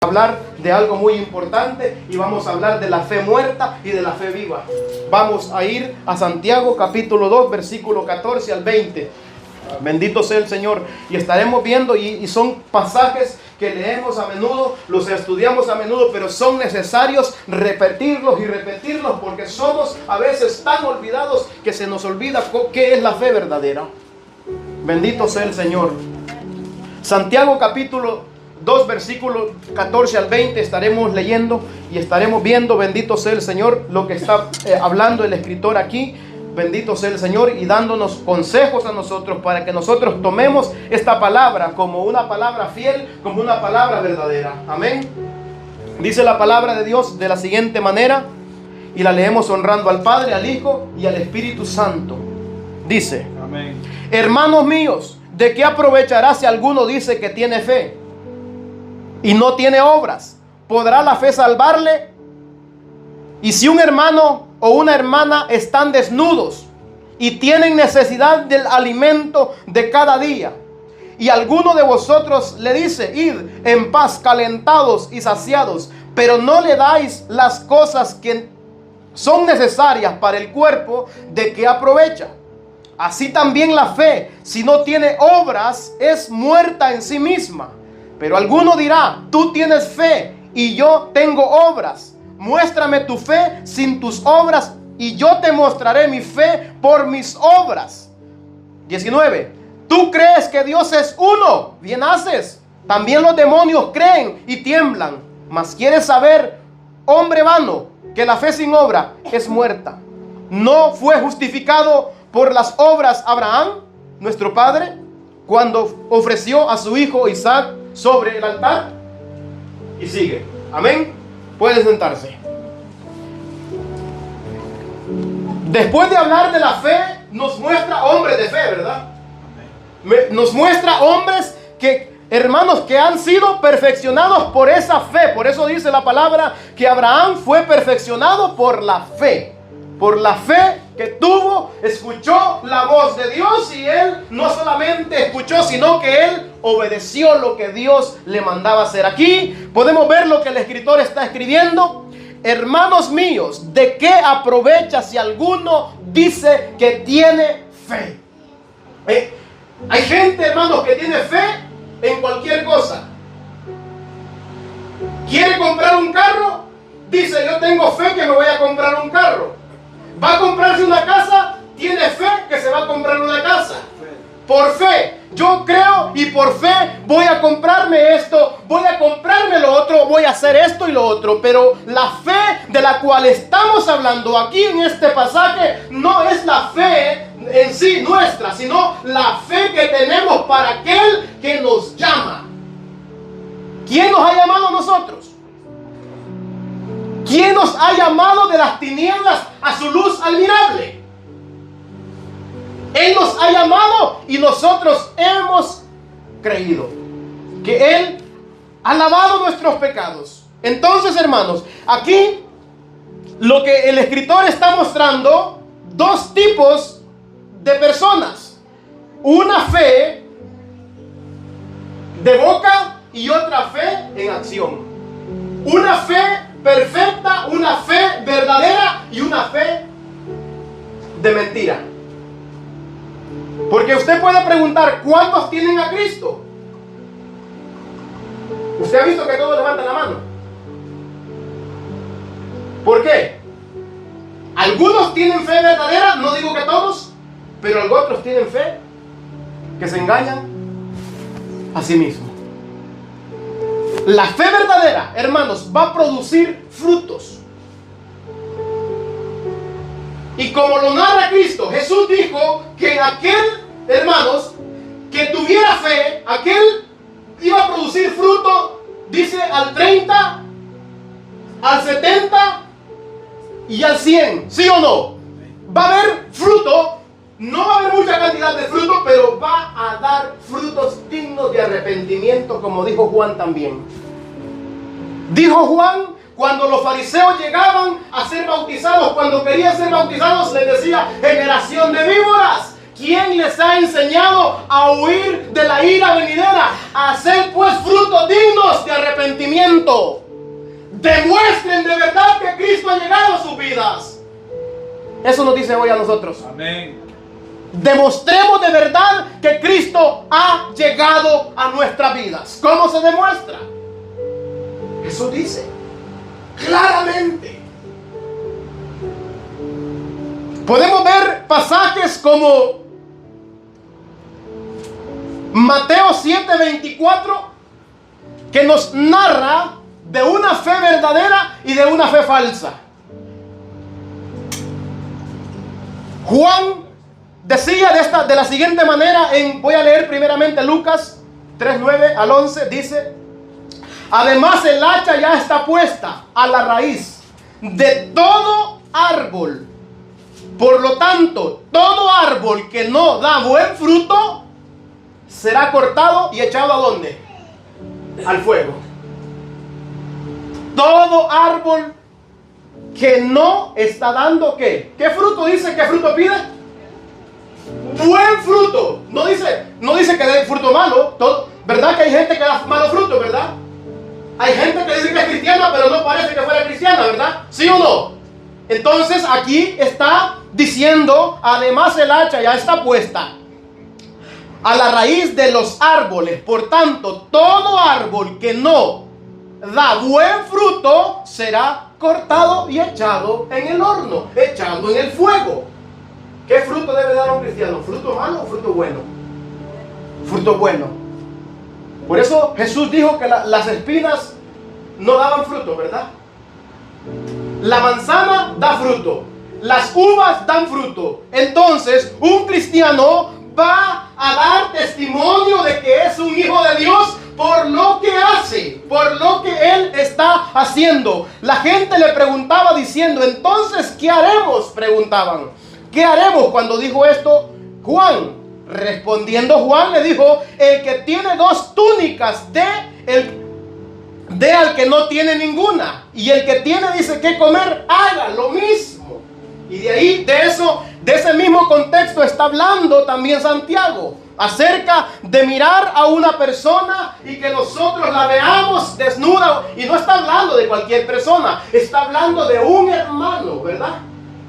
hablar de algo muy importante y vamos a hablar de la fe muerta y de la fe viva. Vamos a ir a Santiago capítulo 2 versículo 14 al 20. Bendito sea el Señor. Y estaremos viendo y son pasajes que leemos a menudo, los estudiamos a menudo, pero son necesarios repetirlos y repetirlos porque somos a veces tan olvidados que se nos olvida qué es la fe verdadera. Bendito sea el Señor. Santiago capítulo 2 versículos 14 al 20 estaremos leyendo y estaremos viendo, bendito sea el Señor, lo que está hablando el escritor aquí. Bendito sea el Señor y dándonos consejos a nosotros para que nosotros tomemos esta palabra como una palabra fiel, como una palabra verdadera. Amén. Dice la palabra de Dios de la siguiente manera y la leemos honrando al Padre, al Hijo y al Espíritu Santo. Dice: amén. Hermanos míos, ¿de qué aprovechará si alguno dice que tiene fe y no tiene obras? ¿Podrá la fe salvarle? Y si un hermano o una hermana están desnudos y tienen necesidad del alimento de cada día, y alguno de vosotros le dice: id en paz, calentados y saciados, pero no le dais las cosas que son necesarias para el cuerpo, ¿de qué aprovecha? Así también la fe, si no tiene obras, es muerta en sí misma. Pero alguno dirá: tú tienes fe y yo tengo obras. Muéstrame tu fe sin tus obras y yo te mostraré mi fe por mis obras. 19. Tú crees que Dios es uno, bien haces. También los demonios creen y tiemblan. Mas quieres saber, hombre vano, que la fe sin obra es muerta. ¿No fue justificado por las obras Abraham, nuestro padre, cuando ofreció a su hijo Isaac sobre el altar? Y sigue. Amén. Pueden sentarse. Después de hablar de la fe, nos muestra hombres de fe, ¿verdad? Nos muestra hombres que, hermanos, que han sido perfeccionados por esa fe. Por eso dice la palabra que Abraham fue perfeccionado por la fe. Por la fe que tuvo, escuchó la voz de Dios y él no solamente escuchó, sino que él obedeció lo que Dios le mandaba hacer. Aquí podemos ver lo que el escritor está escribiendo. Hermanos míos, ¿de qué aprovecha si alguno dice que tiene fe? Hay gente, hermanos, que tiene fe en cualquier cosa. ¿Quiere comprar un carro? Dice: yo tengo fe que me voy a comprar un carro. ¿Va a comprarse una casa? Tiene fe que se va a comprar una casa. Por fe. Yo creo y por fe voy a comprarme esto, voy a comprarme lo otro, voy a hacer esto y lo otro. Pero la fe de la cual estamos hablando aquí en este pasaje no es la fe en sí nuestra, sino la fe que tenemos para aquel que nos llama. ¿Quién nos ha llamado a nosotros? ¿Quién nos ha llamado de las tinieblas a su luz admirable? Él nos ha llamado y nosotros hemos creído que Él ha lavado nuestros pecados. Entonces, hermanos, aquí lo que el escritor está mostrando, dos tipos de personas. Una fe de boca y otra fe en acción. Una fe perfecta, una fe verdadera y una fe de mentira. Porque usted puede preguntar: ¿cuántos tienen a Cristo? Usted ha visto que todos levantan la mano. ¿Por qué? Algunos tienen fe verdadera, no digo que todos, pero otros tienen fe que se engañan a sí mismos. La fe verdadera, hermanos, va a producir frutos. Y como lo narra Cristo, Jesús dijo que aquel, hermanos, que tuviera fe, aquel iba a producir fruto, dice, al 30, al 70 y al 100. ¿Sí o no? Va a haber fruto. No va a haber mucha cantidad de fruto, pero va a dar frutos dignos de arrepentimiento, como dijo Juan también. Dijo Juan, cuando los fariseos llegaban a ser bautizados, cuando querían ser bautizados, les decía: generación de víboras, ¿quién les ha enseñado a huir de la ira venidera? Hacer pues frutos dignos de arrepentimiento. Demuestren de verdad que Cristo ha llegado a sus vidas. Eso nos dice hoy a nosotros. Amén. Demostremos de verdad que Cristo ha llegado a nuestras vidas. ¿Cómo se demuestra? Jesús dice claramente. Podemos ver pasajes como Mateo 7:24, que nos narra de una fe verdadera y de una fe falsa. Juan decía de la siguiente manera, voy a leer primeramente Lucas 3:9 al 11, dice: además el hacha ya está puesta a la raíz de todo árbol. Por lo tanto, todo árbol que no da buen fruto será cortado y echado ¿a dónde? Al fuego. Todo árbol que no está dando ¿qué? ¿Qué fruto dice? ¿Qué fruto pide? Buen fruto. No dice que dé fruto malo. ¿Verdad que hay gente que da malos frutos, verdad? Hay gente que dice que es cristiana, pero no parece que fuera cristiana, ¿verdad? ¿Sí o no? Entonces aquí está diciendo, además el hacha ya está puesta a la raíz de los árboles. Por tanto, todo árbol que no da buen fruto será cortado y echado en el horno, echado en el fuego. ¿Qué fruto debe dar un cristiano? ¿Fruto malo o fruto bueno? Fruto bueno. Por eso Jesús dijo que las espinas no daban fruto, ¿verdad? La manzana da fruto, las uvas dan fruto. Entonces, un cristiano va a dar testimonio de que es un hijo de Dios por lo que hace, por lo que él está haciendo. La gente le preguntaba diciendo, entonces, ¿qué haremos? Preguntaban. ¿Qué haremos? Cuando dijo esto Juan, respondiendo Juan le dijo, el que tiene 2 túnicas dé al que no tiene ninguna, y el que tiene, dice, que comer, haga lo mismo. Y de ahí, de ese mismo contexto está hablando también Santiago, acerca de mirar a una persona y que nosotros la veamos desnuda. Y no está hablando de cualquier persona, está hablando de un hermano, ¿verdad?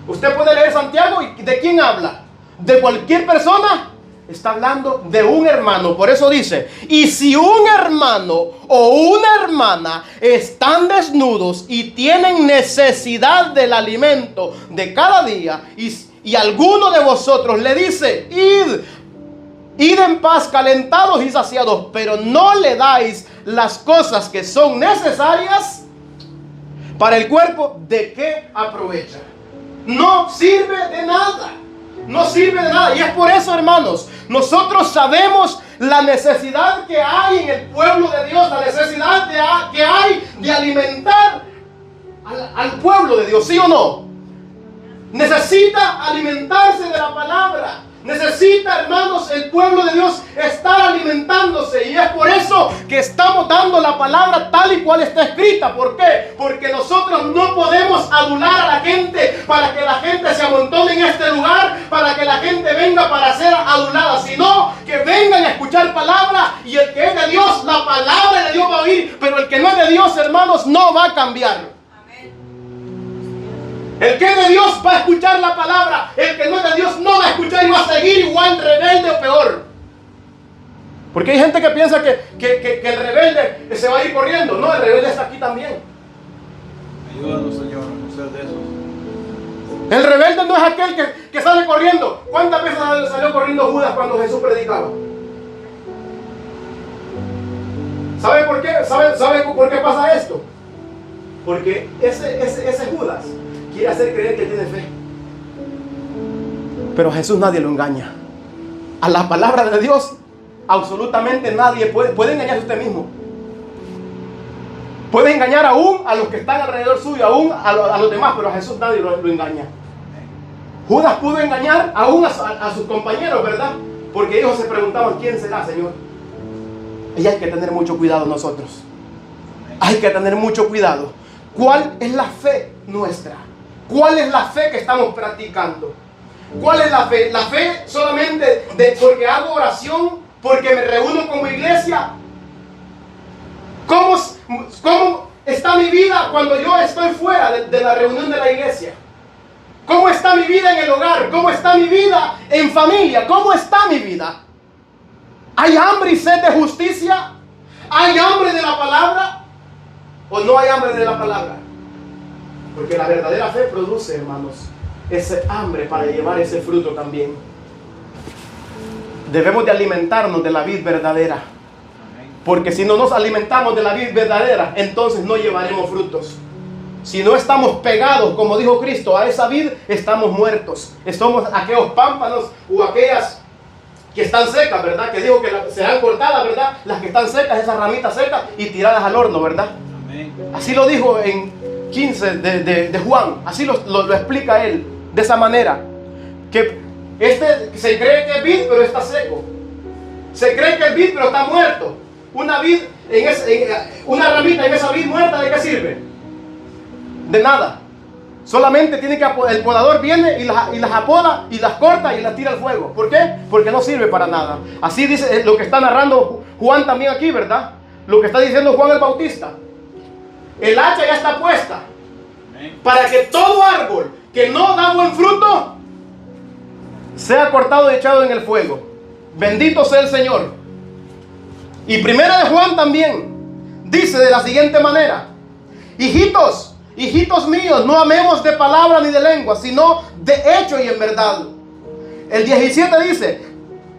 Usted puede leer Santiago y ¿de quién habla? ¿De cualquier persona? Está hablando de un hermano. Por eso dice, y si un hermano o una hermana están desnudos y tienen necesidad del alimento de cada día, y alguno de vosotros le dice, id en paz, calentados y saciados, pero no le dais las cosas que son necesarias para el cuerpo, ¿de qué aprovecha? No sirve de nada. No sirve de nada. Y es por eso, hermanos, nosotros sabemos la necesidad que hay en el pueblo de Dios, la necesidad que hay de alimentar al pueblo de Dios, ¿sí o no? Necesita alimentarse de la palabra. Necesita, hermanos, el pueblo de Dios estar alimentándose. Y es por eso que estamos dando la palabra tal y cual está escrita. ¿Por qué? Porque nosotros no podemos adular a la gente para que la gente se amontone en este lugar, para que la gente venga para ser adulada, sino que vengan a escuchar palabra, y el que es de Dios, la palabra de Dios va a oír, pero el que no es de Dios, hermanos, no va a cambiar. El que es de Dios va a escuchar la palabra. El que no es de Dios no va a escuchar y va a seguir igual rebelde o peor. Porque hay gente que piensa que el rebelde se va a ir corriendo. No, el rebelde está aquí también. Ayúdanos, Señor, a no ser de esos. El rebelde no es aquel que sale corriendo. ¿Cuántas veces salió corriendo Judas cuando Jesús predicaba? ¿Sabe por qué? ¿Sabe por qué pasa esto? Porque ese Judas quiere hacer creer que tiene fe. Pero a Jesús nadie lo engaña. A la palabra de Dios absolutamente nadie puede engañarse a usted mismo. Puede engañar aún a los que están alrededor suyo, aún a los demás, pero a Jesús nadie lo engaña. Judas pudo engañar aún a sus compañeros, ¿verdad? Porque ellos se preguntaban, ¿quién será, Señor? Y hay que tener mucho cuidado nosotros. Hay que tener mucho cuidado. ¿Cuál es la fe nuestra? ¿Cuál es la fe que estamos practicando? ¿Cuál es la fe? La fe solamente porque hago oración, porque me reúno como iglesia. ¿Cómo está mi vida cuando yo estoy fuera de la reunión de la iglesia? ¿Cómo está mi vida en el hogar? ¿Cómo está mi vida en familia? ¿Cómo está mi vida? ¿Hay hambre y sed de justicia? ¿Hay hambre de la palabra? ¿O no hay hambre de la palabra? Porque la verdadera fe produce, hermanos, ese hambre para llevar ese fruto también. Debemos de alimentarnos de la vid verdadera. Porque si no nos alimentamos de la vid verdadera, entonces no llevaremos frutos. Si no estamos pegados, como dijo Cristo, a esa vid, estamos muertos. Somos aquellos pámpanos o aquellas que están secas, ¿verdad? Que dijo que serán cortadas, ¿verdad? Las que están secas, esas ramitas secas y tiradas al horno, ¿verdad? Amén. Así lo dijo en 15 de Juan. Así lo explica él, de esa manera. Que se cree que es vid, pero está seco. Se cree que es vid, pero está muerto. Una una ramita en esa vid muerta, ¿de qué sirve? De nada. Solamente tiene que el podador viene y las apoda y las corta y las tira al fuego. ¿Por qué? Porque no sirve para nada. Así dice lo que está narrando Juan también aquí, ¿verdad? Lo que está diciendo Juan el Bautista. El hacha ya está puesta para que todo árbol que no da buen fruto sea cortado y echado en el fuego. Bendito sea el Señor. Y primera de Juan también dice de la siguiente manera: hijitos míos, no amemos de palabra ni de lengua, sino de hecho y en verdad. El 17 dice: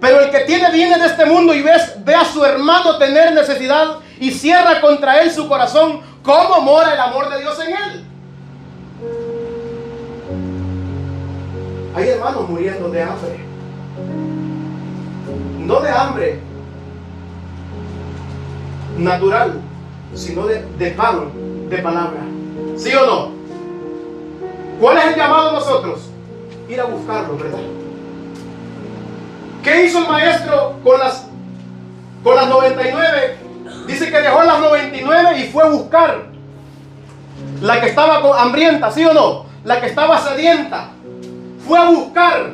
pero el que tiene bienes de este mundo y ve a su hermano tener necesidad y cierra contra él su corazón, ¿cómo mora el amor de Dios en él? Hay hermanos muriendo de hambre. No de hambre natural, sino de pan, de palabra. ¿Sí o no? ¿Cuál es el llamado a nosotros? Ir a buscarlo, ¿verdad? ¿Qué hizo el maestro con las 99? Dice que dejó las 99 y fue a buscar la que estaba hambrienta, ¿sí o no? La que estaba sedienta. Fue a buscar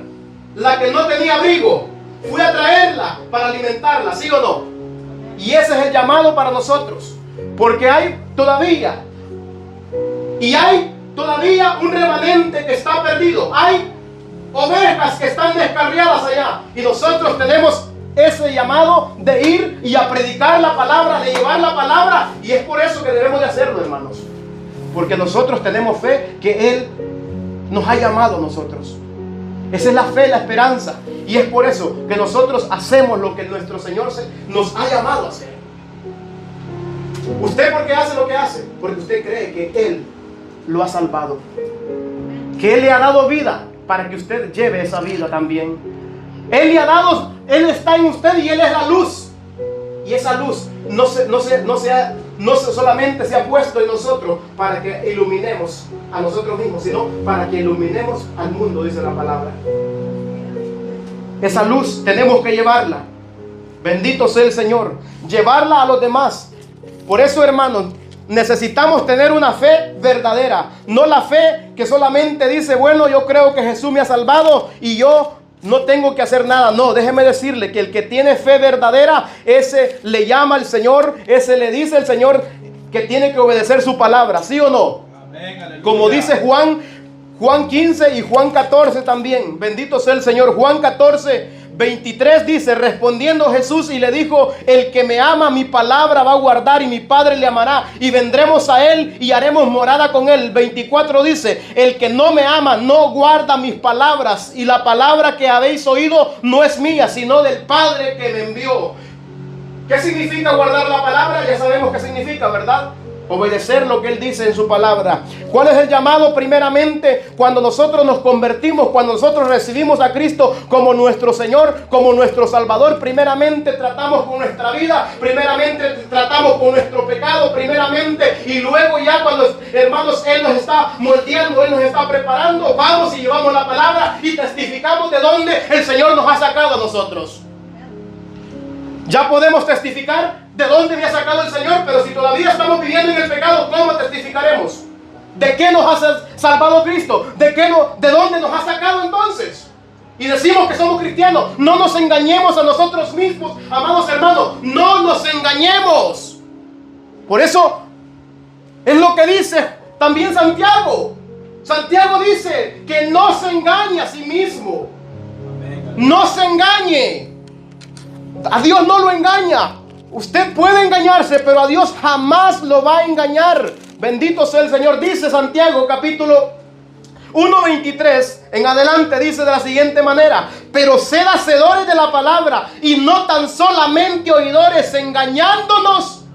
la que no tenía abrigo. Fue a traerla para alimentarla, ¿sí o no? Y ese es el llamado para nosotros. Porque hay todavía un remanente que está perdido. Hay ovejas que están descarriadas allá. Y nosotros tenemos ese llamado de ir y a predicar la palabra, de llevar la palabra. Y es por eso que debemos de hacerlo, hermanos. Porque nosotros tenemos fe que Él nos ha llamado a nosotros. Esa es la fe, la esperanza. Y es por eso que nosotros hacemos lo que nuestro Señor nos ha llamado a hacer. ¿Usted por qué hace lo que hace? Porque usted cree que Él lo ha salvado. Que Él le ha dado vida para que usted lleve esa vida también. Él le ha dado, Él está en usted y Él es la luz. Y esa luz no solamente se ha puesto en nosotros para que iluminemos a nosotros mismos, sino para que iluminemos al mundo, dice la palabra. Esa luz tenemos que llevarla. Bendito sea el Señor. Llevarla a los demás. Por eso, hermanos, necesitamos tener una fe verdadera. No la fe que solamente dice: bueno, yo creo que Jesús me ha salvado y yo no tengo que hacer nada. No, déjeme decirle que el que tiene fe verdadera, ese le llama al Señor, ese le dice al Señor que tiene que obedecer su palabra, ¿sí o no? Amén, como dice Juan 15 y Juan 14 también. Bendito sea el Señor. Juan 14, 23 dice: respondiendo Jesús y le dijo: el que me ama, mi palabra va a guardar y mi Padre le amará y vendremos a él y haremos morada con él. 24 dice: el que no me ama no guarda mis palabras y la palabra que habéis oído no es mía, sino del Padre que me envió. ¿Qué significa guardar la palabra? Ya sabemos qué significa, ¿verdad? Obedecer lo que Él dice en su palabra. ¿Cuál es el llamado? Primeramente, cuando nosotros nos convertimos, cuando nosotros recibimos a Cristo como nuestro Señor, como nuestro Salvador, primeramente tratamos con nuestra vida, primeramente tratamos con nuestro pecado, primeramente, y luego ya cuando, hermanos, Él nos está moldeando, Él nos está preparando, vamos y llevamos la palabra y testificamos de dónde el Señor nos ha sacado a nosotros. Ya podemos testificar de dónde me ha sacado el Señor, pero si todavía estamos viviendo en el pecado, ¿cómo testificaremos? ¿De qué nos ha salvado Cristo? ¿De dónde nos ha sacado entonces? y decimos que somos cristianos. No nos engañemos a nosotros mismos, amados hermanos. No nos engañemos. Por eso es lo que dice también Santiago. Santiago dice que no se engañe a sí mismo. No se engañe. A Dios no lo engaña. Usted puede engañarse, pero a Dios jamás lo va a engañar. Bendito sea el Señor. Dice Santiago capítulo 1:23 en adelante, dice de la siguiente manera: pero sed hacedores de la palabra y no tan solamente oidores, engañándonos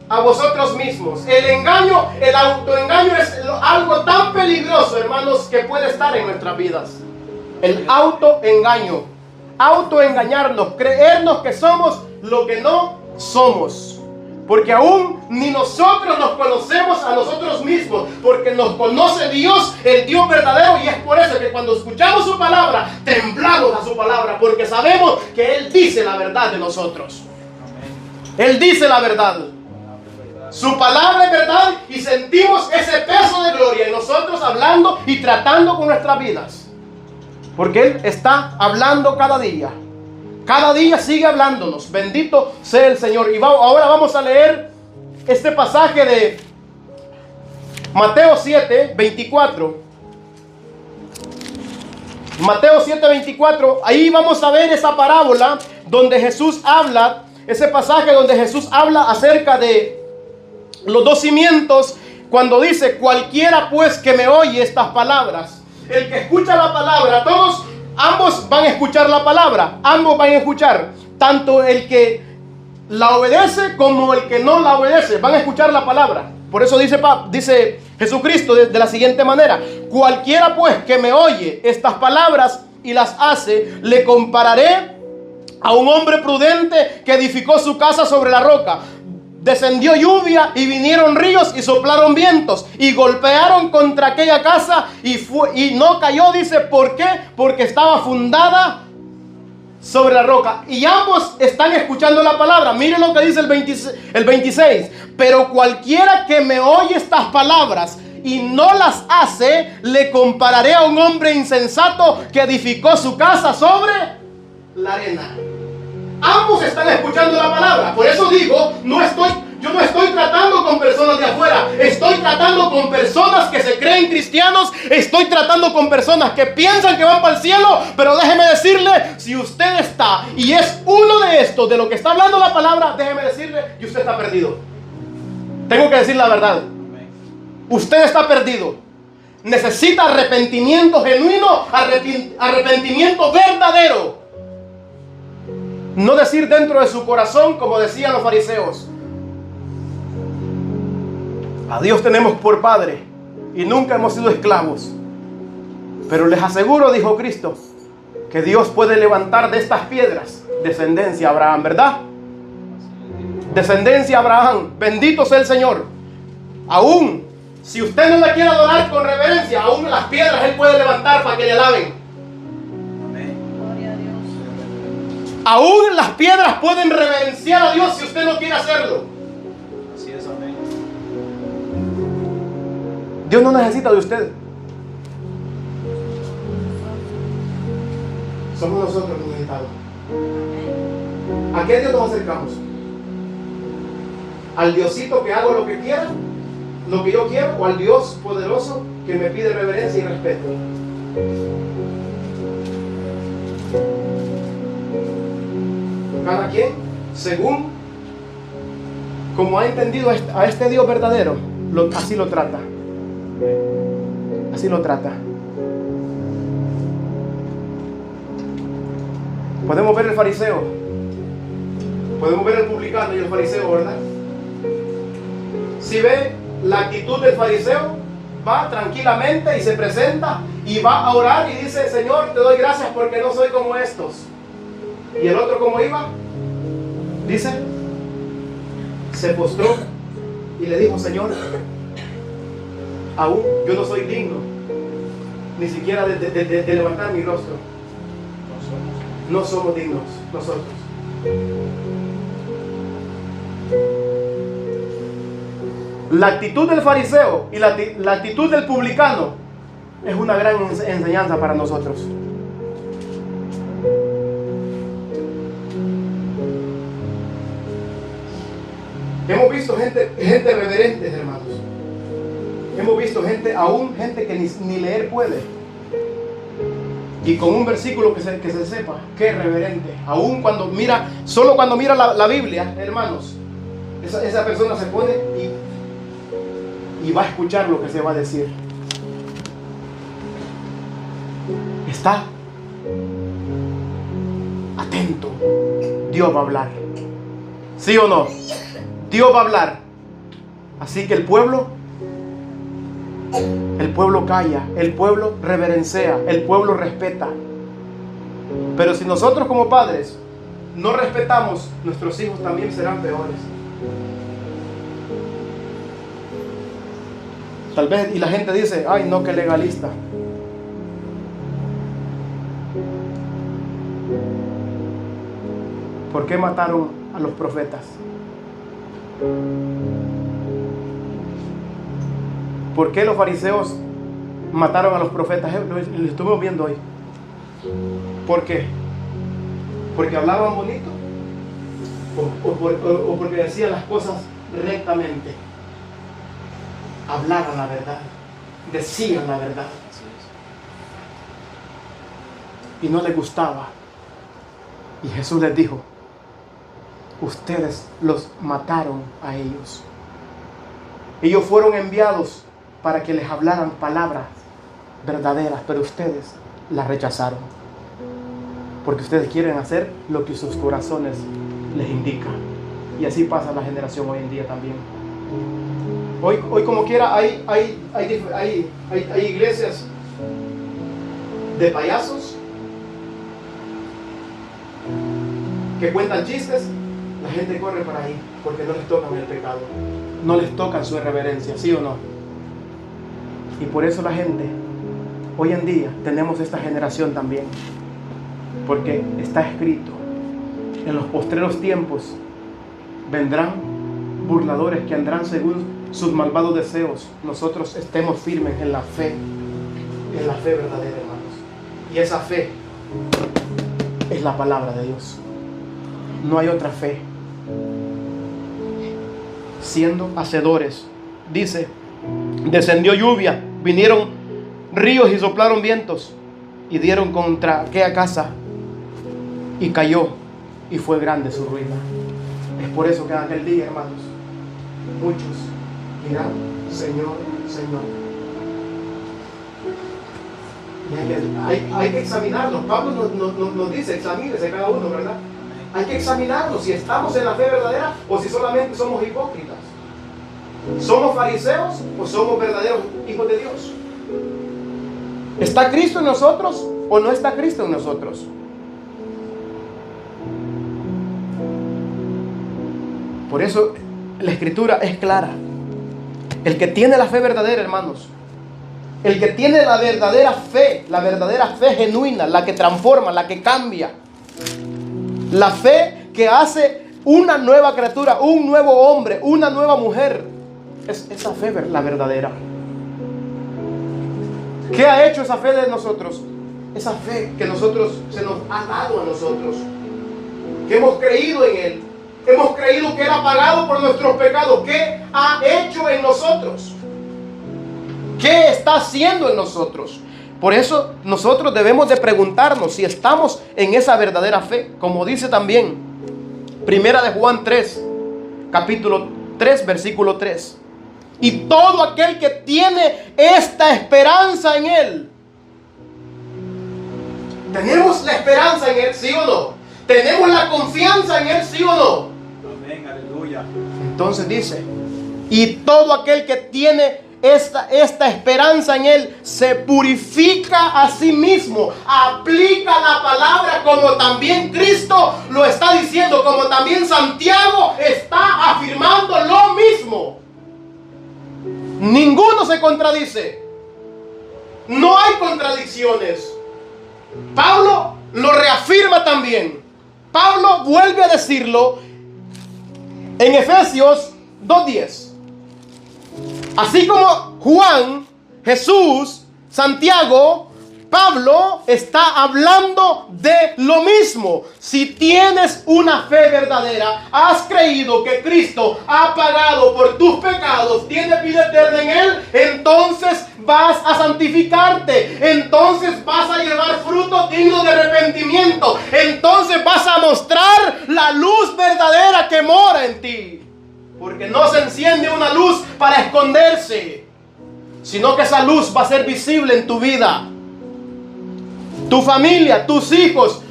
a vosotros mismos. El engaño, el autoengaño es algo tan peligroso, hermanos, que puede estar en nuestras vidas. El autoengaño, autoengañarnos, creernos que somos lo que no somos. Porque aún ni nosotros nos conocemos a nosotros mismos, porque nos conoce Dios, el Dios verdadero, y es por eso que cuando escuchamos su palabra, temblamos a su palabra, porque sabemos que Él dice la verdad de nosotros. Él dice la verdad. Su palabra es verdad y sentimos ese peso de gloria en nosotros, hablando y tratando con nuestras vidas. Porque Él está hablando cada día. Cada día sigue hablándonos. Bendito sea el Señor. Y ahora vamos a leer este pasaje de Mateo 7:24. Mateo 7:24. Ahí vamos a ver esa parábola donde Jesús habla, ese pasaje donde Jesús habla acerca de los dos cimientos, cuando dice: cualquiera pues que me oye estas palabras. El que escucha la palabra, ambos van a escuchar la palabra, ambos van a escuchar, tanto el que la obedece como el que no la obedece, van a escuchar la palabra. Por eso dice Jesucristo de la siguiente manera: cualquiera pues que me oye estas palabras y las hace, le compararé a un hombre prudente que edificó su casa sobre la roca. Descendió lluvia y vinieron ríos y soplaron vientos y golpearon contra aquella casa y no cayó. Dice, ¿por qué? Porque estaba fundada sobre la roca. Y ambos están escuchando la palabra. Miren lo que dice el 26. Pero cualquiera que me oye estas palabras y no las hace, le compararé a un hombre insensato que edificó su casa sobre la arena. Ambos están escuchando la palabra. Por eso digo, yo no estoy tratando con personas de afuera. Estoy tratando con personas que se creen cristianos. Estoy tratando con personas que piensan que van para el cielo. Pero déjeme decirle, si usted está y es uno de estos, de lo que está hablando la palabra, déjeme decirle que usted está perdido. Tengo que decir la verdad. Usted está perdido. Necesita arrepentimiento genuino, arrepentimiento verdadero. No decir dentro de su corazón, como decían los fariseos: a Dios tenemos por Padre y nunca hemos sido esclavos. Pero les aseguro, dijo Cristo, que Dios puede levantar de estas piedras descendencia a Abraham, ¿verdad? Descendencia a Abraham. Bendito sea el Señor. Aún si usted no le quiere adorar con reverencia, aún las piedras Él puede levantar para que le alaben. Aún las piedras pueden reverenciar a Dios si usted no quiere hacerlo. Así es, amén. Dios no necesita de usted. Somos nosotros los necesitados. ¿A qué Dios nos acercamos? ¿Al Diosito que hago lo que quiera, lo que yo quiero, o al Dios poderoso que me pide reverencia y respeto? Cada quien, según como ha entendido a este Dios verdadero, así lo trata. Así lo trata. Podemos ver el fariseo, podemos ver el publicano y el fariseo, ¿verdad? Si ve la actitud del fariseo, va tranquilamente y se presenta y va a orar y dice: Señor, te doy gracias porque no soy como estos. Y el otro, ¿cómo iba? Dice, se postró y le dijo: Señor, aún yo no soy digno ni siquiera de levantar mi rostro. No somos dignos nosotros. La actitud del fariseo y la actitud del publicano es una gran enseñanza para nosotros. Hemos visto gente reverente, hermanos. Hemos visto gente que ni leer puede. Y con un versículo que se sepa, qué reverente. Solo cuando mira la Biblia, hermanos, esa persona se pone y va a escuchar lo que se va a decir. Está atento. Dios va a hablar. ¿Sí o no? Dios va a hablar. Así que el pueblo calla, el pueblo reverencia, el pueblo respeta. Pero si nosotros como padres no respetamos, nuestros hijos también serán peores. Tal vez, y la gente dice, ay no, qué legalista. ¿Por qué mataron a los profetas? ¿Por qué los fariseos mataron a los profetas? Lo estuvimos viendo hoy. ¿Por qué? ¿Porque hablaban bonito? ¿O porque decían las cosas rectamente? Hablaban la verdad. Decían la verdad. Y no les gustaba. Y Jesús les dijo, ustedes los mataron a ellos. Ellos fueron enviados para que les hablaran palabras verdaderas, pero ustedes las rechazaron. Porque ustedes quieren hacer lo que sus corazones les indican. Y así pasa la generación hoy en día también. Hoy como quiera hay iglesias de payasos que cuentan chistes. La gente corre para ahí porque no les tocan el pecado, no les tocan su irreverencia, ¿sí o no? Y por eso la gente, hoy en día, tenemos esta generación también, porque está escrito, en los postreros tiempos vendrán burladores que andarán según sus malvados deseos. Nosotros estemos firmes en la fe verdadera, hermanos. Y esa fe es la palabra de Dios. No hay otra fe. Siendo hacedores, dice, descendió lluvia, vinieron ríos y soplaron vientos y dieron contra aquella casa y cayó y fue grande su ruina. Es por eso que en aquel día, hermanos, muchos dirán, Señor, Señor. Y hay que examinarnos. Pablo nos dice, examínese cada uno, ¿verdad? Hay que examinarnos si estamos en la fe verdadera o si solamente somos hipócritas. ¿Somos fariseos o somos verdaderos hijos de Dios? ¿Está Cristo en nosotros o no está Cristo en nosotros? Por eso la Escritura es clara. El que tiene la fe verdadera, hermanos, el que tiene la verdadera fe genuina, la que transforma, la que cambia, la fe que hace una nueva criatura, un nuevo hombre, una nueva mujer, es esa fe la verdadera. ¿Qué ha hecho esa fe de nosotros? Esa fe que se nos ha dado a nosotros, que hemos creído en Él, hemos creído que Él ha pagado por nuestros pecados. ¿Qué ha hecho en nosotros? ¿Qué está haciendo en nosotros? Por eso nosotros debemos de preguntarnos si estamos en esa verdadera fe, como dice también Primera de Juan 3, capítulo 3, versículo 3. Y todo aquel que tiene esta esperanza en Él. ¿Tenemos la esperanza en Él, sí o no? ¿Tenemos la confianza en Él, sí o no? Amén, aleluya. Entonces dice, y todo aquel que tiene esta esperanza en Él se purifica a sí mismo, aplica la palabra como también Cristo lo está diciendo, como también Santiago está afirmando lo mismo. Ninguno se contradice. No hay contradicciones. Pablo lo reafirma también. Pablo vuelve a decirlo en Efesios 2:10. Así como Juan, Jesús, Santiago, Pablo está hablando de lo mismo. Si tienes una fe verdadera, has creído que Cristo ha pagado por tus pecados, tienes vida eterna en Él, entonces vas a santificarte, entonces vas a llevar fruto digno de arrepentimiento, entonces vas a mostrar la luz verdadera que mora en ti. Porque no se enciende una luz para esconderse, sino que esa luz va a ser visible en tu vida. Tu familia, tus hijos,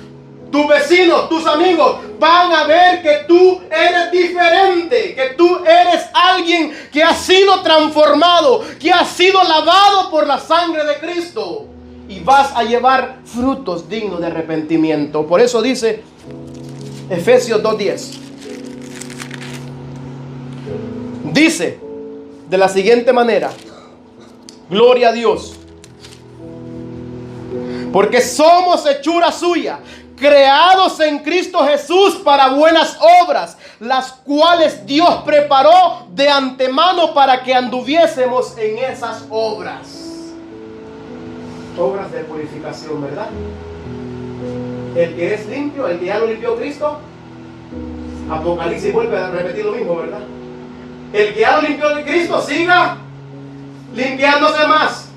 tus vecinos, tus amigos van a ver que tú eres diferente, que tú eres alguien que ha sido transformado, que ha sido lavado por la sangre de Cristo. Y vas a llevar frutos dignos de arrepentimiento. Por eso dice Efesios 2:10. Dice de la siguiente manera: gloria a Dios, porque somos hechura suya, creados en Cristo Jesús para buenas obras, las cuales Dios preparó de antemano para que anduviésemos en esas obras. Obras de purificación, ¿verdad? El que es limpio, el que ya lo limpió Cristo, Apocalipsis vuelve a repetir lo mismo, ¿verdad? El que ya lo limpió de Cristo, siga limpiándose más.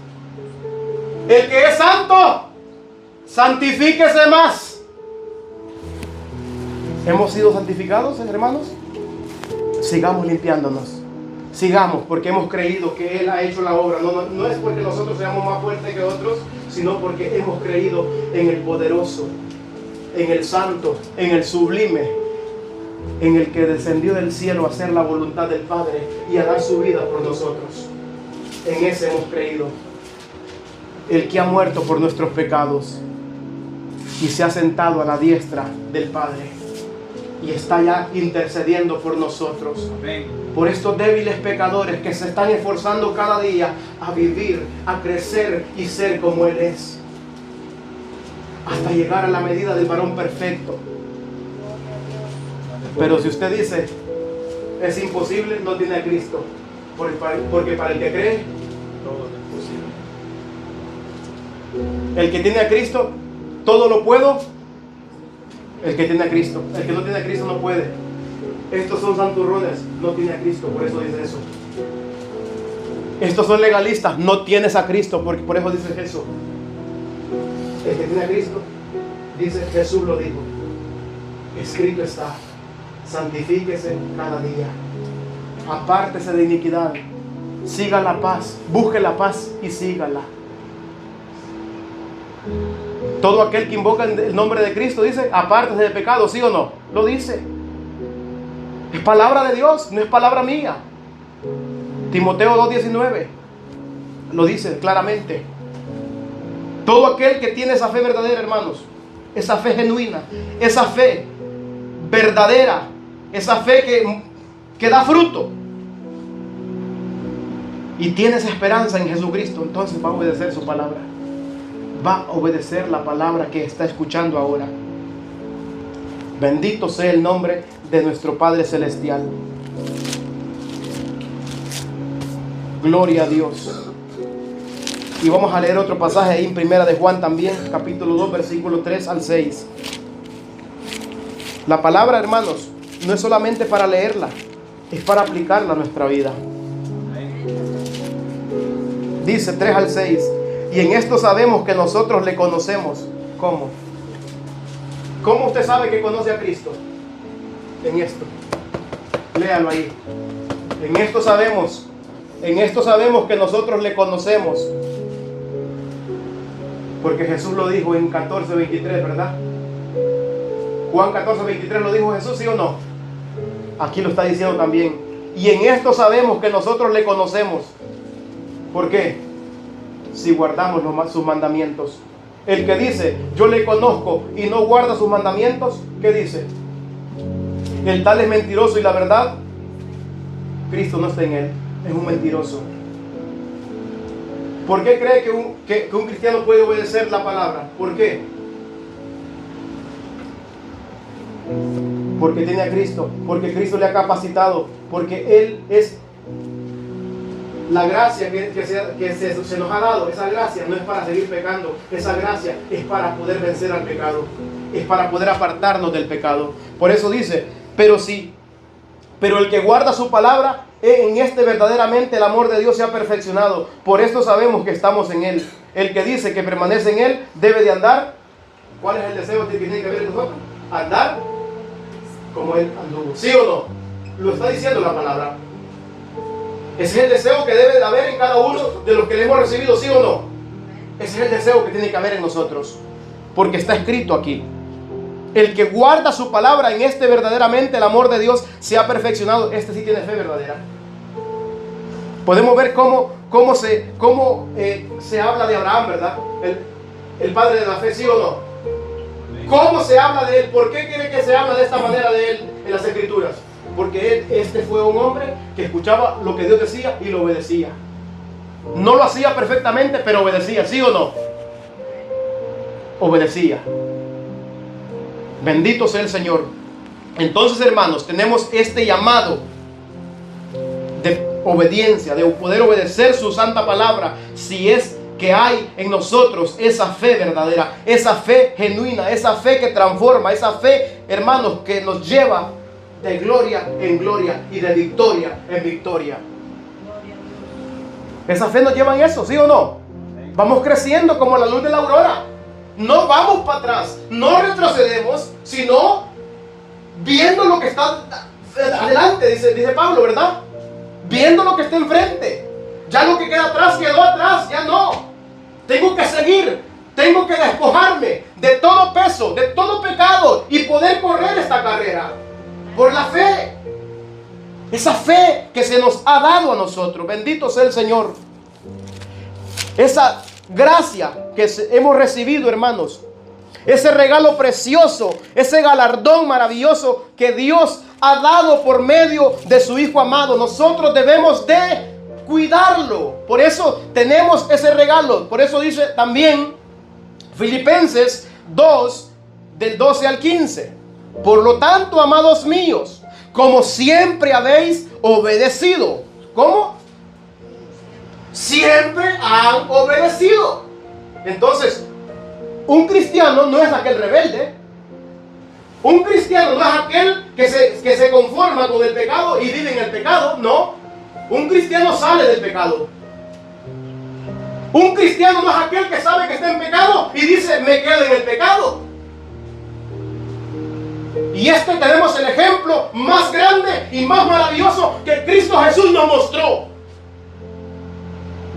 El que es santo, santifíquese más. ¿Hemos sido santificados, hermanos? Sigamos limpiándonos. Sigamos, porque hemos creído que Él ha hecho la obra. No es porque nosotros seamos más fuertes que otros, sino porque hemos creído en el poderoso, en el santo, en el sublime, en el que descendió del cielo a hacer la voluntad del Padre y a dar su vida por nosotros. En ese hemos creído. El que ha muerto por nuestros pecados y se ha sentado a la diestra del Padre y está ya intercediendo por nosotros. Amén. Por estos débiles pecadores que se están esforzando cada día a vivir, a crecer y ser como Él es, hasta llegar a la medida del varón perfecto. Pero si usted dice es imposible, no tiene a Cristo, porque para el que cree, Todo es posible. el que tiene a Cristo, todo lo puedo. El que tiene a Cristo. El que no tiene a Cristo no puede. Estos son santurrones, no tiene a Cristo, por eso dice eso. Estos son legalistas, no tienes a Cristo, porque por eso dice eso. El que tiene a Cristo, dice Jesús lo dijo, escrito está: santifíquese cada día, apártese de iniquidad, siga la paz, busque la paz y sígala. Todo aquel que invoca el nombre de Cristo dice: apártese de pecado, ¿sí o no? Lo dice. Es palabra de Dios, no es palabra mía. Timoteo 2:19 lo dice claramente. Todo aquel que tiene esa fe verdadera, hermanos, esa fe genuina, esa fe verdadera, esa fe que da fruto, y tiene esa esperanza en Jesucristo, entonces va a obedecer su palabra. Va a obedecer la palabra que está escuchando ahora. Bendito sea el nombre de nuestro Padre Celestial. Gloria a Dios. Y vamos a leer otro pasaje ahí en Primera de Juan también, capítulo 2, versículo 3 al 6. La palabra, hermanos, no es solamente para leerla, es para aplicarla a nuestra vida. Dice 3 al 6. Y en esto sabemos que nosotros le conocemos. ¿Cómo? ¿Cómo usted sabe que conoce a Cristo? En esto. Léalo ahí. En esto sabemos que nosotros le conocemos. Porque Jesús lo dijo en 14:23, ¿verdad? Juan 14:23 lo dijo Jesús, ¿sí o no? Aquí lo está diciendo también. Y en esto sabemos que nosotros le conocemos. ¿Por qué? Si guardamos sus mandamientos. El que dice, yo le conozco y no guarda sus mandamientos, ¿qué dice? El tal es mentiroso y la verdad, Cristo no está en él. Es un mentiroso. ¿Por qué cree que un cristiano puede obedecer la palabra? ¿Por qué? Porque tiene a Cristo, porque Cristo le ha capacitado, porque Él es La gracia se nos ha dado, esa gracia no es para seguir pecando, esa gracia es para poder vencer al pecado, es para poder apartarnos del pecado. Por eso dice, pero el que guarda su palabra, en este verdaderamente el amor de Dios se ha perfeccionado. Por esto sabemos que estamos en Él. El que dice que permanece en Él debe de andar. ¿Cuál es el deseo que tiene que ver nosotros? Andar como Él anduvo. ¿Sí o no? Lo está diciendo la palabra. Ese es el deseo que debe de haber en cada uno de los que le hemos recibido, ¿sí o no? Ese es el deseo que tiene que haber en nosotros. Porque está escrito aquí. El que guarda su palabra, en este verdaderamente el amor de Dios se ha perfeccionado. Este sí tiene fe verdadera. Podemos ver cómo se habla de Abraham, ¿verdad? El padre de la fe, ¿sí o no? ¿Cómo se habla de él? ¿Por qué quiere que se habla de esta manera de él en las Escrituras? Porque este fue un hombre que escuchaba lo que Dios decía y lo obedecía. No lo hacía perfectamente, pero obedecía, ¿sí o no? Obedecía. Bendito sea el Señor. Entonces, hermanos, tenemos este llamado de obediencia, de poder obedecer su santa palabra, si es que hay en nosotros esa fe verdadera, esa fe genuina, esa fe que transforma, esa fe, hermanos, que nos lleva de gloria en gloria y de victoria en victoria. Esa fe nos lleva en eso, ¿sí o no? Vamos creciendo como la luz de la aurora. No vamos para atrás, no retrocedemos, sino viendo lo que está adelante, dice Pablo, ¿verdad? Viendo lo que está enfrente. Ya lo que queda atrás quedó atrás, ya no. Tengo que seguir, tengo que despojarme de todo peso, de todo pecado y poder correr esta carrera por la fe. Esa fe que se nos ha dado a nosotros. Bendito sea el Señor. Esa gracia que hemos recibido, hermanos, ese regalo precioso, ese galardón maravilloso que Dios ha dado por medio de su Hijo amado, nosotros debemos de cuidarlo. Por eso tenemos ese regalo. Por eso dice también Filipenses 2, del 12 al 15: por lo tanto, amados míos, como siempre habéis obedecido. ¿Cómo? Siempre han obedecido. Entonces, un cristiano no es aquel rebelde. Un cristiano no es aquel que se conforma con el pecado y vive en el pecado. No. Un cristiano sale del pecado. Un cristiano no es aquel que sabe que está en pecado y dice, me quedo en el pecado. Y tenemos el ejemplo más grande y más maravilloso que Cristo Jesús nos mostró.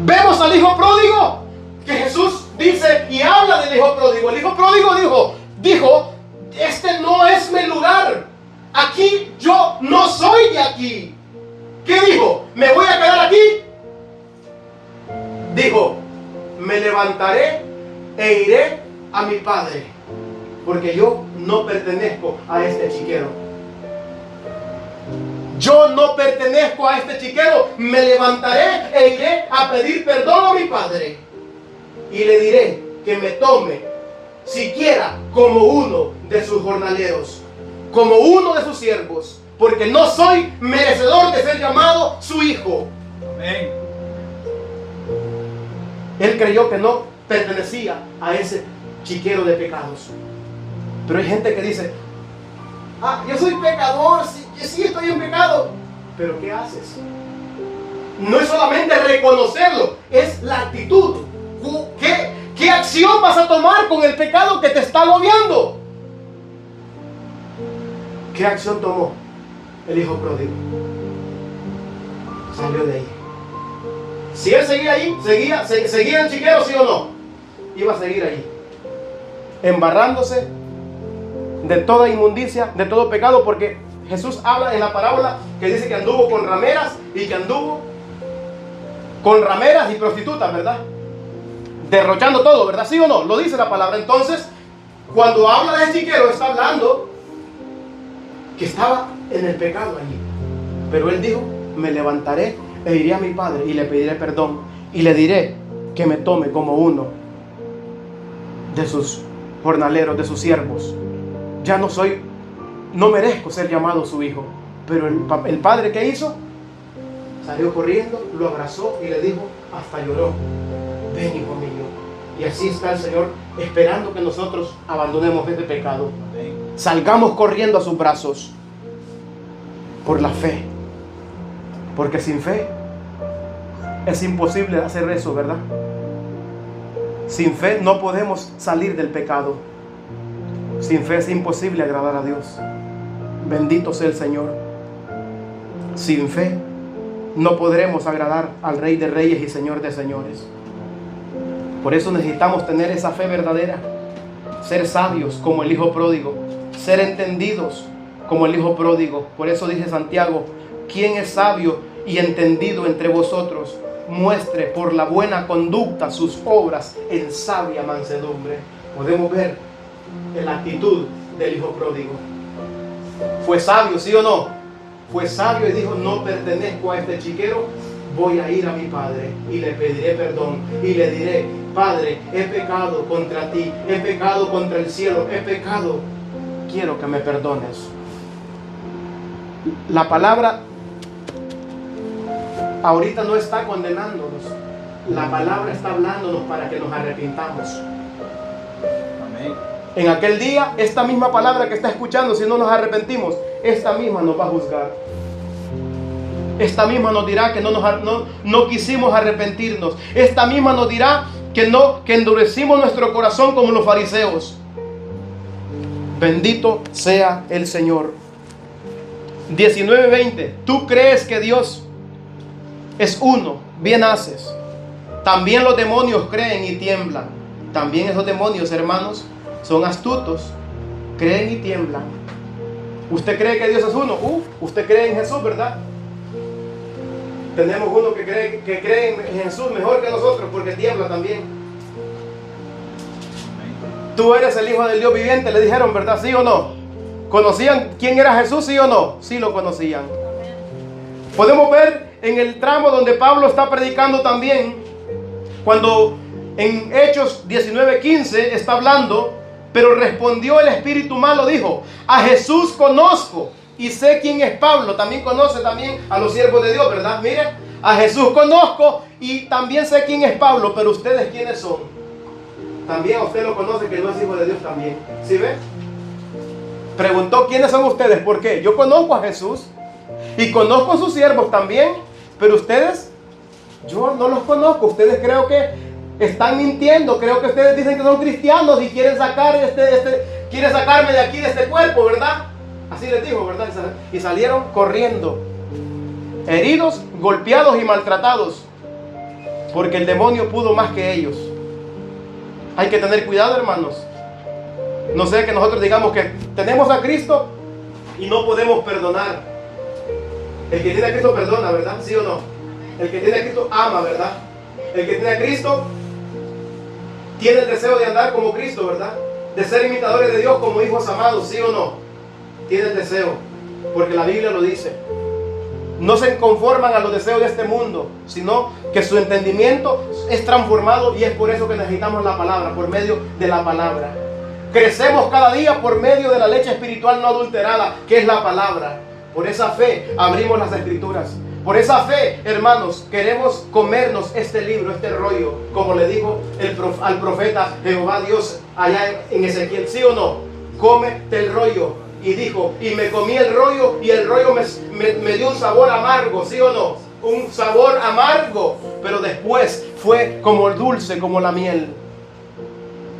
Vemos al hijo pródigo, que Jesús dice y habla del hijo pródigo. El hijo pródigo dijo, este no es mi lugar. Aquí yo no soy de aquí. ¿Qué dijo? ¿Me voy a quedar aquí? Dijo, me levantaré e iré a mi padre, porque yo no pertenezco a este chiquero. Yo no pertenezco a este chiquero. Me levantaré e iré a pedir perdón a mi padre. Y le diré que me tome siquiera como uno de sus jornaleros, como uno de sus siervos, porque no soy merecedor de ser llamado su hijo. Amén. Él creyó que no pertenecía a ese chiquero de pecados. Pero hay gente que dice, yo soy pecador, sí estoy en pecado. Pero ¿qué haces? No es solamente reconocerlo, es la actitud. ¿Qué acción vas a tomar con el pecado que te está agobiando? ¿Qué acción tomó el hijo pródigo? Salió de ahí. Si él seguía ahí, seguía en chiquero, ¿sí o no? Iba a seguir ahí, embarrándose de toda inmundicia, de todo pecado, porque Jesús habla en la parábola que dice que anduvo con rameras y que anduvo con rameras y prostitutas, ¿verdad? Derrochando todo, ¿verdad? ¿Sí o no? Lo dice la palabra. Entonces, cuando habla de chiquero, está hablando que estaba en el pecado allí. Pero él dijo, me levantaré e iré a mi padre y le pediré perdón y le diré que me tome como uno de sus jornaleros, de sus siervos. Ya no merezco ser llamado su hijo. Pero el padre, ¿qué hizo? Salió corriendo, lo abrazó y le dijo, hasta lloró, ven, hijo mío. Y así está el Señor esperando que nosotros abandonemos este pecado. Amén. Salgamos corriendo a sus brazos por la fe. Porque sin fe es imposible hacer eso, ¿verdad? Sin fe no podemos salir del pecado. Sin fe es imposible agradar a Dios. Bendito sea el Señor. Sin fe no podremos agradar al Rey de Reyes y Señor de Señores. Por eso necesitamos tener esa fe verdadera. Ser sabios como el Hijo pródigo. Ser entendidos como el Hijo pródigo. Por eso dice Santiago, ¿quién es sabio y entendido entre vosotros? Muestre por la buena conducta sus obras en sabia mansedumbre. Podemos ver la actitud del Hijo pródigo. ¿Fue sabio, sí o no? Fue sabio y dijo, no pertenezco a este chiquero, voy a ir a mi padre y le pediré perdón y le diré, Padre, he pecado contra ti, he pecado contra el cielo, he pecado, quiero que me perdones. La palabra ahorita no está condenándonos, la palabra está hablándonos para que nos arrepintamos. Amén. En aquel día, esta misma palabra que está escuchando, si no nos arrepentimos, esta misma nos va a juzgar. Esta misma nos dirá que no quisimos arrepentirnos. Esta misma nos dirá que endurecimos nuestro corazón como los fariseos. Bendito sea el Señor. 19:20. Tú crees que Dios es uno, bien haces. También los demonios creen y tiemblan. También esos demonios, hermanos, son astutos, creen y tiemblan. ¿Usted cree que Dios es uno? Usted cree en Jesús, ¿verdad? Tenemos uno que cree en Jesús mejor que nosotros porque tiembla también. Tú eres el Hijo del Dios viviente, le dijeron, ¿verdad? ¿Sí o no? ¿Conocían quién era Jesús? ¿Sí o no? Sí lo conocían. Podemos ver en el tramo donde Pablo está predicando también, cuando en Hechos 19:15 está hablando, pero respondió el espíritu malo, dijo, a Jesús conozco y sé quién es Pablo. También conoce también a los siervos de Dios, ¿verdad? Mire, a Jesús conozco y también sé quién es Pablo, pero ustedes quiénes son. También a usted lo conoce que no es hijo de Dios también. ¿Sí ve? Preguntó quiénes son ustedes. ¿Por qué? Yo conozco a Jesús y conozco a sus siervos también, pero ustedes, yo no los conozco. Ustedes creo que están mintiendo. Creo que ustedes dicen que son cristianos y quieren sacarme de aquí, de este cuerpo, ¿verdad? Así les dijo, ¿verdad? Y salieron corriendo, heridos, golpeados y maltratados, porque el demonio pudo más que ellos. Hay que tener cuidado, hermanos. No sea que nosotros digamos que tenemos a Cristo y no podemos perdonar. El que tiene a Cristo perdona, ¿verdad? ¿Sí o no? El que tiene a Cristo ama, ¿verdad? El que tiene a Cristo tiene el deseo de andar como Cristo, ¿verdad? De ser imitadores de Dios como hijos amados, ¿sí o no? Tiene el deseo, porque la Biblia lo dice. No se conforman a los deseos de este mundo, sino que su entendimiento es transformado, y es por eso que necesitamos la palabra, por medio de la palabra. Crecemos cada día por medio de la leche espiritual no adulterada, que es la palabra. Por esa fe abrimos las escrituras. Por esa fe, hermanos, queremos comernos este libro, este rollo, como le dijo al profeta Jehová Dios allá en Ezequiel. ¿Sí o no? Cómete el rollo. Y dijo, y me comí el rollo, y el rollo me dio un sabor amargo. ¿Sí o no? Un sabor amargo, pero después fue como el dulce, como la miel.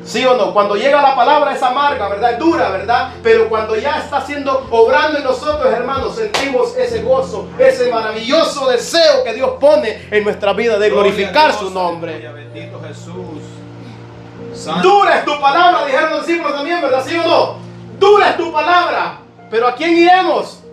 ¿Sí o no? Cuando llega la palabra es amarga, ¿verdad? Es dura, ¿verdad? Pero cuando ya está obrando en nosotros, hermanos, sentimos ese gozo, ese maravilloso deseo que Dios pone en nuestra vida de glorificar su nombre. Bendito Jesús. Dura es tu palabra, dijeron los discípulos también, ¿verdad? ¿Sí o no? Dura es tu palabra, pero ¿a quién iremos?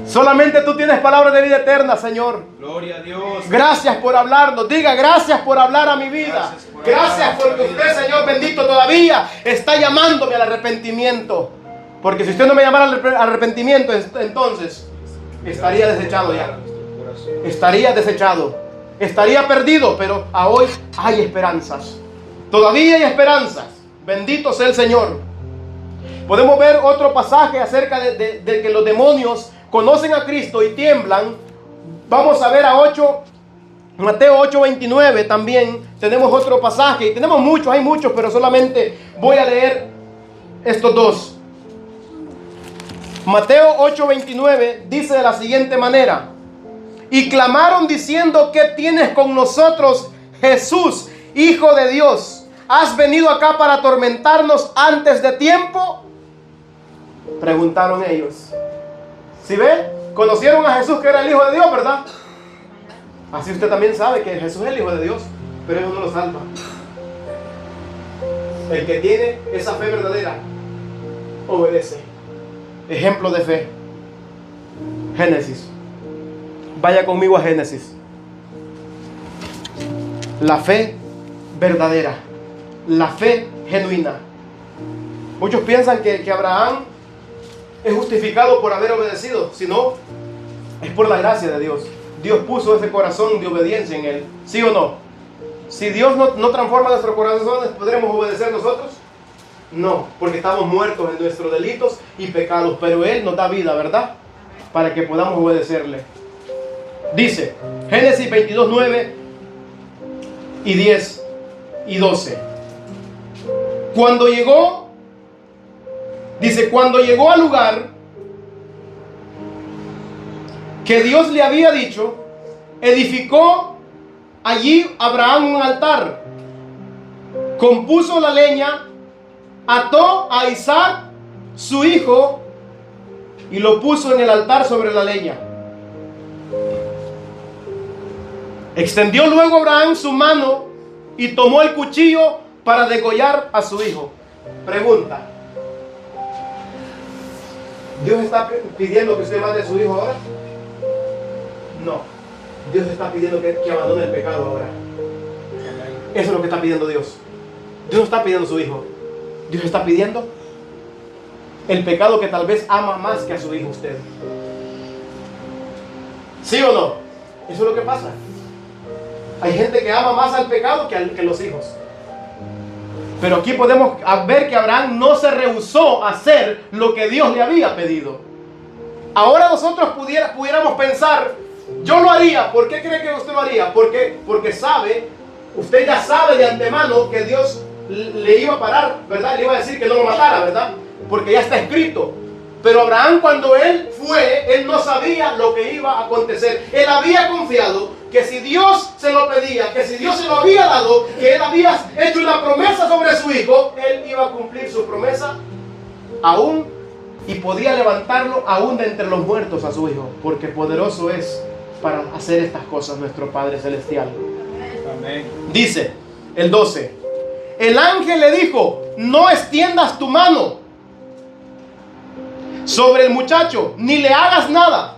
Solamente tú tienes palabra de vida eterna, Señor. Gloria a Dios. Gracias por hablarnos. Diga, gracias por hablar a mi vida. Gracias porque usted, Señor bendito, todavía está llamándome al arrepentimiento. Porque si usted no me llamara al arrepentimiento, entonces estaría desechado ya. Estaría desechado. Estaría perdido, pero a hoy hay esperanzas. Todavía hay esperanzas. Bendito sea el Señor. Podemos ver otro pasaje acerca de que los demonios conocen a Cristo y tiemblan Vamos a ver Mateo 8:29 también. Tenemos otro pasaje. Y tenemos muchos, hay muchos, pero solamente voy a leer estos dos. Mateo 8:29 dice de la siguiente manera: y clamaron diciendo: ¿qué tienes con nosotros, Jesús, Hijo de Dios? ¿Has venido acá para atormentarnos antes de tiempo? Preguntaron ellos. ¿Sí ve? Conocieron a Jesús, que era el Hijo de Dios, ¿verdad? Así usted también sabe que Jesús es el Hijo de Dios, pero eso no lo salva. El que tiene esa fe verdadera obedece. Ejemplo de fe. Génesis. Vaya conmigo a Génesis. La fe verdadera, la fe genuina. Muchos piensan que Abraham es justificado por haber obedecido. Si no, es por la gracia de Dios. Dios puso ese corazón de obediencia en él. ¿Sí o no? Si Dios no transforma nuestros corazones, ¿podremos obedecer nosotros? No, porque estamos muertos en nuestros delitos y pecados. Pero Él nos da vida, ¿verdad? Para que podamos obedecerle. Dice Génesis 22, 9 y 10 y 12. Cuando llegó al lugar que Dios le había dicho, edificó allí Abraham un altar, compuso la leña, ató a Isaac, su hijo, y lo puso en el altar sobre la leña. Extendió luego Abraham su mano y tomó el cuchillo para degollar a su hijo. Pregunta: ¿Dios está pidiendo que usted mate a su hijo ahora? No. Dios está pidiendo que abandone el pecado ahora. Eso es lo que está pidiendo Dios. Dios no está pidiendo a su hijo. Dios está pidiendo el pecado que tal vez ama más que a su hijo usted. ¿Sí o no? Eso es lo que pasa. Hay gente que ama más al pecado que los hijos. Pero aquí podemos ver que Abraham no se rehusó a hacer lo que Dios le había pedido. Ahora nosotros pudiéramos pensar: yo lo haría. ¿Por qué cree que usted lo haría? Porque sabe, usted ya sabe de antemano que Dios le iba a parar, ¿verdad? Le iba a decir que no lo matara, ¿verdad? Porque ya está escrito. Pero Abraham, cuando él fue, él no sabía lo que iba a acontecer. Él había confiado que si Dios se lo pedía, que si Dios se lo había dado, que él había hecho una promesa sobre su hijo, él iba a cumplir su promesa aún, y podía levantarlo aún de entre los muertos a su hijo, porque poderoso es para hacer estas cosas nuestro Padre Celestial. Amén. Dice el 12: el ángel le dijo: no extiendas tu mano sobre el muchacho, ni le hagas nada,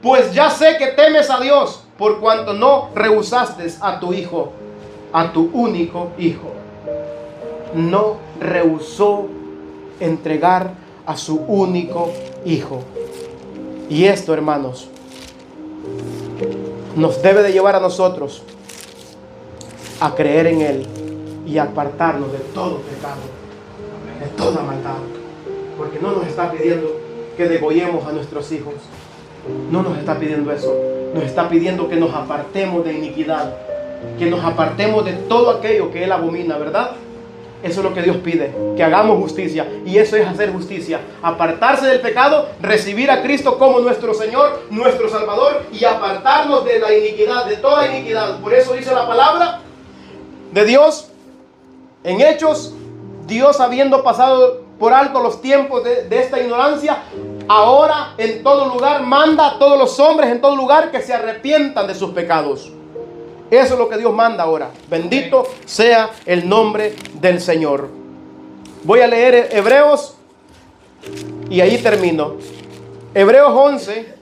pues ya sé que temes a Dios, por cuanto no rehusaste a tu hijo, a tu único hijo. No rehusó entregar a su único hijo. Y esto, hermanos, nos debe de llevar a nosotros a creer en Él y apartarnos de todo pecado, de toda maldad. Porque no nos está pidiendo que degollemos a nuestros hijos. No nos está pidiendo eso. Nos está pidiendo que nos apartemos de iniquidad, que nos apartemos de todo aquello que Él abomina, ¿verdad? Eso es lo que Dios pide, que hagamos justicia. Y eso es hacer justicia: apartarse del pecado, recibir a Cristo como nuestro Señor, nuestro Salvador, y apartarnos de la iniquidad, de toda iniquidad. Por eso dice la palabra de Dios en Hechos: Dios, habiendo pasado por alto los tiempos de esta ignorancia, ahora en todo lugar manda a todos los hombres en todo lugar que se arrepientan de sus pecados. Eso es lo que Dios manda ahora. Bendito sea el nombre del Señor. Voy a leer Hebreos y ahí termino. Hebreos 11,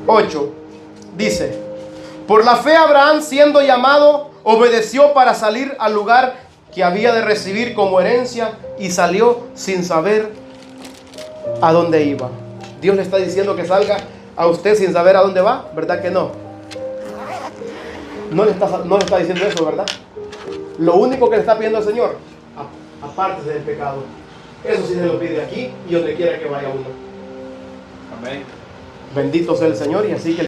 8 dice: por la fe Abraham, siendo llamado, obedeció para salir al lugar que había de recibir como herencia, y salió sin saber a dónde iba. Dios le está diciendo que salga a usted sin saber a dónde va, ¿verdad que no? No le está diciendo eso, ¿verdad? Lo único que le está pidiendo al Señor: apártese del pecado. Eso sí se lo pide aquí y donde quiera que vaya uno. Amén. Bendito sea el Señor, y así que